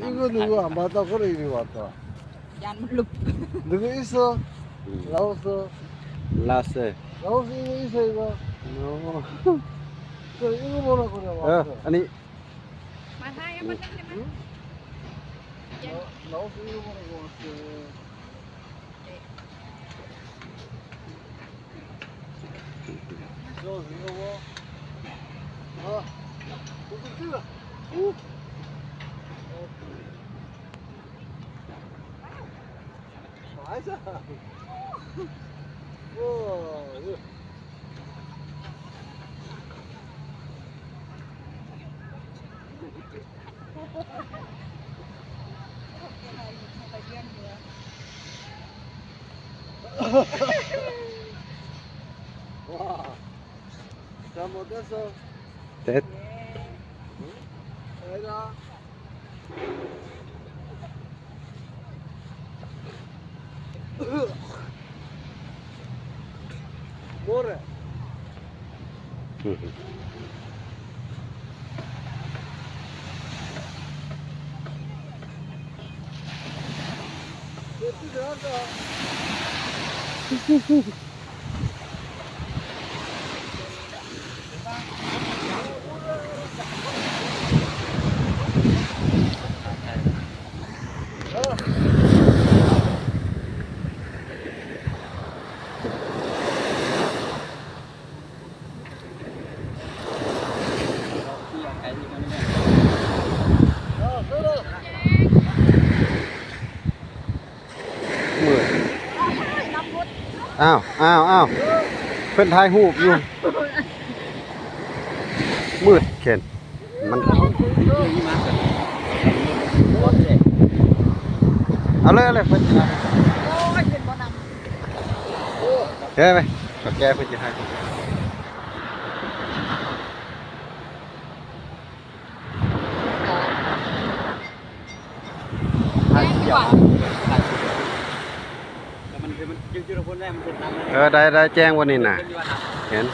이거 누구 안 봤다 그래 이리 왔다. 얀물룩. 누구 있어? 라오스. 라스. 라오스 이거 있어 이거. 오. 그래 이거 보라 그래 왔어. 아니 마사야 맞는 데 라오스 이거 보라고 왔어. 저 이거 뭐? 아, 무슨 찔러? 오. 맞아. 와, 이거. 와, 잘못했어. 됐. 애가. 뭐래? 어떻게 한다?อ้าวเพิ่นถ่ายรูปอยู่มืดเข็นมันเอาเลยเพิ่นจะ โอ้ยเป็นบ่นำ เฮ้ยไปกับแกเพิ่นจะให้ได้แจ้งวันนี้น่ะเห็น